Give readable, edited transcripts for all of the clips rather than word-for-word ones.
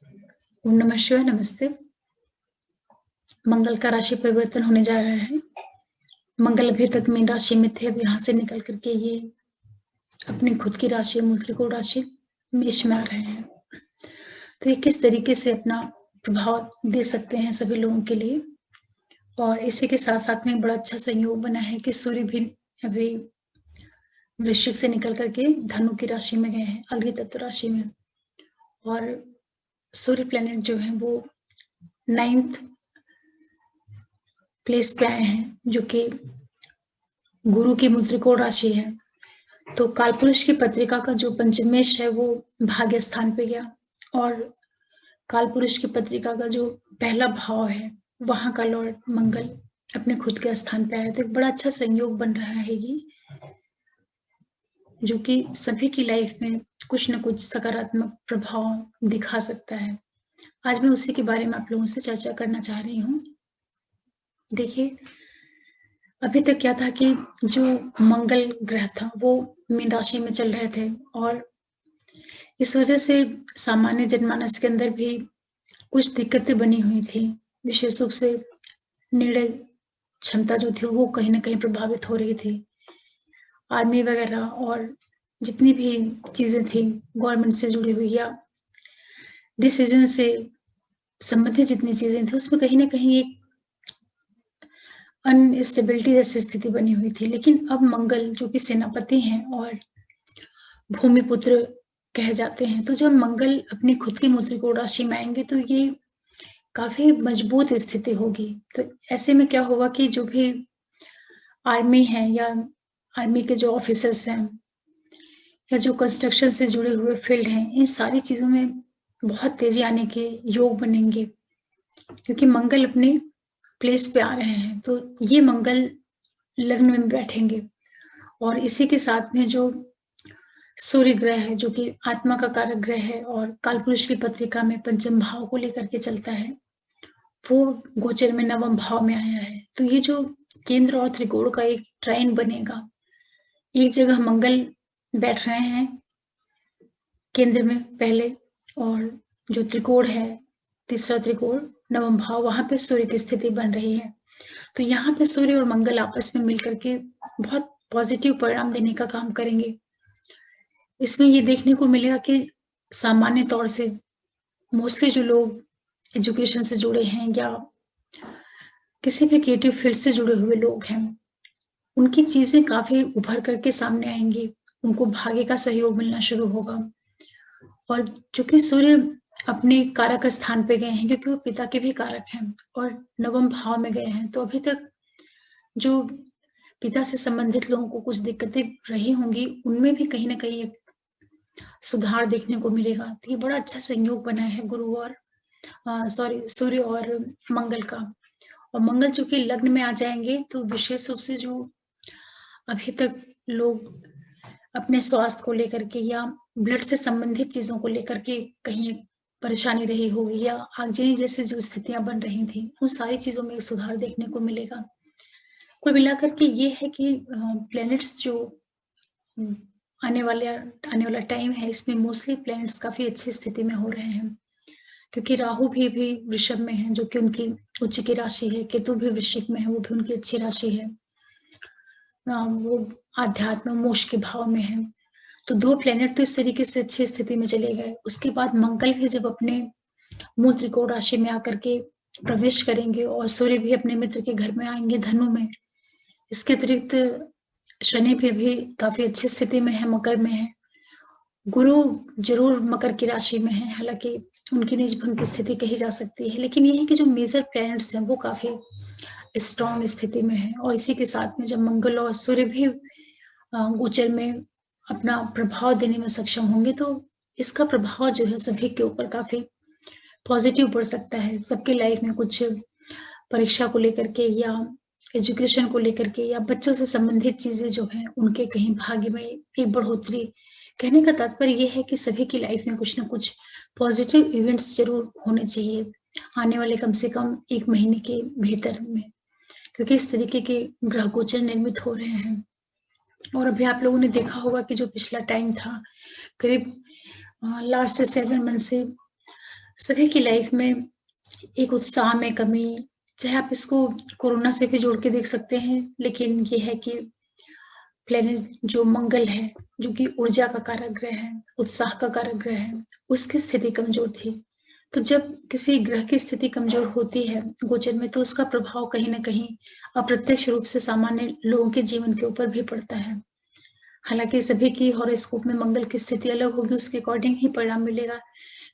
ओम नमः शिवाय, नमस्ते। मंगल का राशि परिवर्तन होने जा रहा है। मंगल अभी तक मीन राशि में थे, अब यहाँ से निकल करके ये अपनी खुद की राशि मूल त्रिकोण राशि मेष में आ रहे हैं। तो ये किस तरीके से अपना प्रभाव दे सकते हैं सभी लोगों के लिए। और इसी के साथ साथ में बड़ा अच्छा संयोग बना है कि सूर्य भी अभी वृश्चिक से निकल करके धनु की राशि में गए हैं, अग्नि तत्व राशि में। और सूर्य प्लेनेट जो है वो 9th प्लेस पे आए हैं, जो कि गुरु की मूल त्रिकोण राशि है। तो कालपुरुष की पत्रिका का जो पंचमेश है वो भाग्य स्थान पे गया, और कालपुरुष की पत्रिका का जो पहला भाव है वहां का लॉर्ड मंगल अपने खुद के स्थान पे आया। तो एक बड़ा अच्छा संयोग बन रहा है ये, जो कि सभी की लाइफ में कुछ न कुछ सकारात्मक प्रभाव दिखा सकता है। आज मैं उसी के बारे में आप लोगों से चर्चा करना चाह रही हूँ। देखिए, अभी तक क्या था कि जो मंगल ग्रह था वो मीन राशि में चल रहे थे, और इस वजह से सामान्य जनमानस के अंदर भी कुछ दिक्कतें बनी हुई थी। विशेष रूप से निर्णय क्षमता जो थी वो कहीं न कहीं प्रभावित हो रही थी। आर्मी वगैरह और जितनी भी चीज़ें थी गवर्नमेंट से जुड़ी हुई या डिसीजन से संबंधित जितनी चीज़ें थी, उसमें कहीं न कहीं एक अनस्टेबिलिटी जैसी स्थिति बनी हुई थी। लेकिन अब मंगल जो कि सेनापति हैं और भूमिपुत्र कहे जाते हैं, तो जब मंगल अपनी खुद की मूल त्रिकोण राशि में आएँगे तो ये काफ़ी मजबूत स्थिति होगी। तो ऐसे में क्या होगा कि जो भी आर्मी है या आर्मी के जो ऑफिसर्स हैं या जो कंस्ट्रक्शन से जुड़े हुए फील्ड हैं, इन सारी चीज़ों में बहुत तेज़ी आने के योग बनेंगे, क्योंकि मंगल अपने प्लेस पे आ रहे हैं। तो ये मंगल लग्न में बैठेंगे, और इसी के साथ में जो सूर्य ग्रह है, जो कि आत्मा का कारक ग्रह है और कालपुरुष की पत्रिका में पंचम भाव को लेकर के चलता है, वो गोचर में नवम भाव में आया है। तो ये जो केंद्र और त्रिकोण का एक ट्राइन बनेगा, एक जगह मंगल बैठ रहे हैं केंद्र में पहले, और जो त्रिकोण है तीसरा त्रिकोण नवम भाव, वहां पे सूर्य की स्थिति बन रही है। तो यहाँ पे सूर्य और मंगल आपस में मिलकर के बहुत पॉजिटिव परिणाम देने का काम करेंगे। इसमें ये देखने को मिलेगा कि सामान्य तौर से मोस्टली जो लोग एजुकेशन से जुड़े हैं या किसी भी क्रिएटिव फील्ड से जुड़े हुए लोग हैं, उनकी चीजें काफी उभर करके सामने आएंगी, उनको भाग्य का सहयोग मिलना शुरू होगा। और चूंकि सूर्य अपने कारक स्थान पे गए हैं, क्योंकि वो पिता के भी कारक हैं और नवम भाव में गए हैं, तो अभी तक जो पिता से संबंधित लोगों को कुछ दिक्कतें रही होंगी, उनमें भी कहीं ना कहीं एक सुधार देखने को मिलेगा। तो ये बड़ा अच्छा संयोग बना है गुरु और सूर्य और मंगल का। और मंगल चूंकि लग्न में आ जाएंगे, तो विशेष रूप से जो अभी तक लोग अपने स्वास्थ्य को लेकर के या ब्लड से संबंधित चीजों को लेकर के कहीं परेशानी रही होगी, या आगजनी जैसी जो स्थितियां बन रही थी, उन सारी चीजों में सुधार देखने को मिलेगा। कुल मिलाकर के ये है कि प्लैनेट्स जो आने वाला टाइम है, इसमें मोस्टली प्लैनेट्स काफी अच्छी स्थिति में हो रहे हैं, क्योंकि राहु भी वृषभ में है, जो कि उनकी उच्च की राशि है। केतु भी वृश्चिक में है, वो भी उनकी अच्छी राशि है। वो आध्यात्म मोक्ष के भाव में है। तो दो प्लेनेट तो इस तरीके से अच्छी स्थिति में चले गए। उसके बाद मंगल भी जब अपने मूल त्रिकोण राशि में आकर के प्रवेश करेंगे, और सूर्य भी अपने मित्र के घर में आएंगे धनु में। इसके अतिरिक्त शनि भी काफी अच्छी स्थिति में है, मकर में है। गुरु जरूर मकर की राशि में है, हालांकि उनकी निज भंग की स्थिति कही जा सकती है, लेकिन ये है कि जो मेजर प्लैनेट्स हैं वो काफी स्ट्रॉन्ग स्थिति में है। और इसी के साथ में जब मंगल और सूर्य भी गोचर में अपना प्रभाव देने में सक्षम होंगे, तो इसका प्रभाव जो है सभी के ऊपर काफी पॉजिटिव पड़ सकता है। सबके लाइफ में कुछ परीक्षा को लेकर के या एजुकेशन को लेकर के या बच्चों से संबंधित चीजें जो हैं, उनके कहीं भाग्य में एक बढ़ोतरी। कहने का तात्पर्य ये है कि सभी की लाइफ में कुछ ना कुछ पॉजिटिव इवेंट्स जरूर होने चाहिए आने वाले कम से कम 1 महीने के भीतर में, क्योंकि इस तरीके के ग्रह गोचर निर्मित हो रहे हैं। और अभी आप लोगों ने देखा होगा कि जो पिछला टाइम था, करीब लास्ट 7 मंथ से सभी की लाइफ में एक उत्साह में कमी, चाहे आप इसको कोरोना से भी जोड़ के देख सकते हैं, लेकिन ये है कि प्लेनेट जो मंगल है, जो कि ऊर्जा का कारक ग्रह है, उत्साह का कारक ग्रह है, उसकी स्थिति कमज़ोर थी। तो जब किसी ग्रह की स्थिति कमज़ोर होती है गोचर में, तो उसका प्रभाव कहीं न कहीं अप्रत्यक्ष रूप से सामान्य लोगों के जीवन के ऊपर भी पड़ता है। हालाँकि सभी की हॉरोस्कोप में मंगल की स्थिति अलग होगी, उसके अकॉर्डिंग ही परिणाम मिलेगा।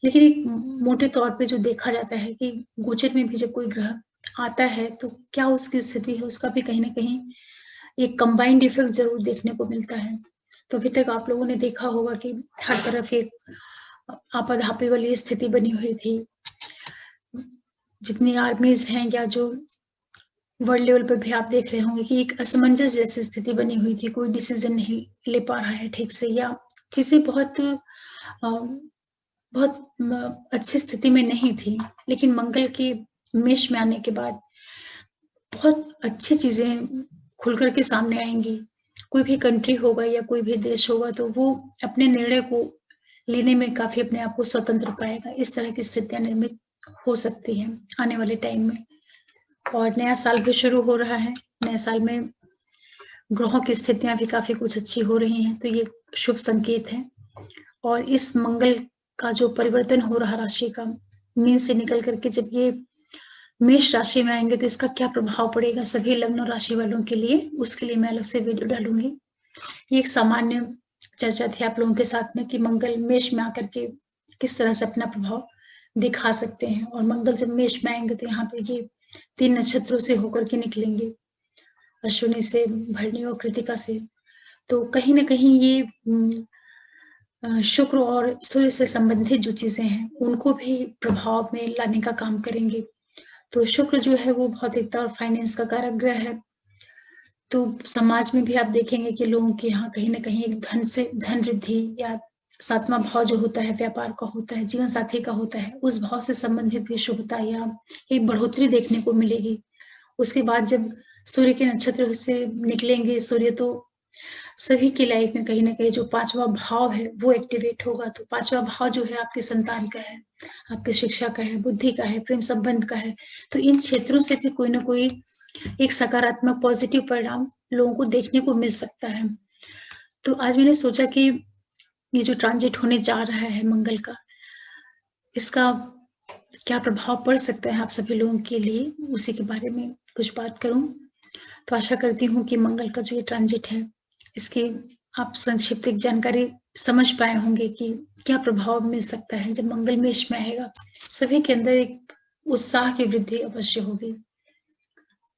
लेकिन एक मोटे तौर पे जो देखा जाता है कि गोचर में भी जब कोई ग्रह आता है, तो क्या उसकी स्थिति है, उसका भी कहीं न कहीं एक कंबाइंड इफ़ेक्ट ज़रूर देखने को मिलता है। तो अभी तक आप लोगों ने देखा होगा कि हर तरफ एक आपाधापी वाली स्थिति बनी हुई थी। जितनी आर्मीज़ हैं या जो वर्ल्ड लेवल पर भी आप देख रहे होंगे कि एक असमंजस जैसी स्थिति बनी हुई थी, कोई डिसीज़न नहीं ले पा रहा है ठीक से, या चीज़ें बहुत अच्छी स्थिति में नहीं थी। लेकिन मंगल के मेष में आने के बाद बहुत अच्छी चीज़ें खुल कर के सामने आएँगी। कोई भी कंट्री होगा या कोई भी देश होगा, तो वो अपने निर्णय को लेने में काफ़ी अपने आप को स्वतंत्र पाएगा। इस तरह की स्थितियाँ निर्मित हो सकती हैं आने वाले टाइम में। और नया साल भी शुरू हो रहा है। नए साल में ग्रहों की स्थितियाँ भी काफ़ी कुछ अच्छी हो रही हैं, तो ये शुभ संकेत है। और इस मंगल का जो परिवर्तन हो रहा राशि का, मीन से निकल कर के जब ये मेष राशि में आएँगे, तो इसका क्या प्रभाव पड़ेगा सभी लग्न और राशि वालों के लिए, उसके लिए मैं अलग से वीडियो डालूँगी। ये एक सामान्य चर्चा थी आप लोगों के साथ में कि मंगल मेष में आकर के किस तरह से अपना प्रभाव दिखा सकते हैं, और मंगल जब मेष में आएँगे, तो यहाँ पे ये 3 नक्षत्रों से होकर के निकलेंगे, अश्विनी से, भरणी और कृत्तिका से। तो कहीं न कहीं ये शुक्र और सूर्य से संबंधित जो चीज़ें हैं, उनको भी प्रभाव में लाने का काम करेंगे। तो शुक्र जो है वो भौतिकता और फाइनेंस का कारक ग्रह है। तो समाज में भी आप देखेंगे कि लोगों के यहाँ कहीं न कहीं एक धन वृद्धि, या 7वाँ भाव जो होता है व्यापार का होता है, जीवन साथी का होता है, उस भाव से संबंधित भी शुभता या एक बढ़ोतरी देखने को मिलेगी। उसके बाद जब सूर्य के नक्षत्र से निकलेंगे सूर्य, तो सभी की लाइफ में कहीं न कहीं जो 5वाँ भाव है, वो एक्टिवेट होगा। तो 5वाँ भाव जो है आपकी संतान का है, आपकी शिक्षा का है, बुद्धि का है, प्रेम संबंध का है। तो इन क्षेत्रों से भी कोई न कोई एक सकारात्मक पॉजिटिव परिणाम लोगों को देखने को मिल सकता है। तो आज मैंने सोचा कि ये जो ट्रांज़िट होने जा रहा है मंगल का, इसका क्या प्रभाव पड़ सकता है आप सभी लोगों के लिए, उसी के बारे में कुछ बात करूँ। तो आशा करती हूँ कि मंगल का जो ये ट्रांज़िट है, इसकी आप संक्षिप्त एक जानकारी समझ पाए होंगे कि क्या प्रभाव मिल सकता है जब मंगल मेष में आएगा। सभी के अंदर एक उत्साह की वृद्धि अवश्य होगी।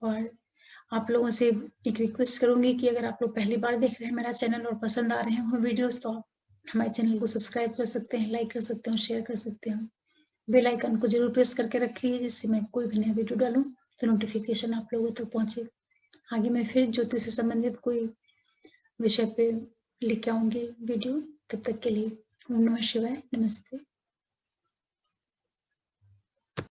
और आप लोगों से एक रिक्वेस्ट करूँगी कि अगर आप लोग पहली बार देख रहे हैं मेरा चैनल और पसंद आ रहे हों वीडियोज़, तो आप हमारे चैनल को सब्सक्राइब कर सकते हैं, लाइक कर सकते हो, शेयर कर सकते हो। बेल आइकन को ज़रूर प्रेस करके रखिए, जिससे मैं कोई भी नया वीडियो डालूँ, तो नोटिफ़िकेशन आप लोगों तक पहुँचे। आगे मैं फिर ज्योतिष से संबंधित कोई विषय पे लेके आऊँगी वीडियो। तब तक के लिए ओम नमः शिवाय, नमस्ते।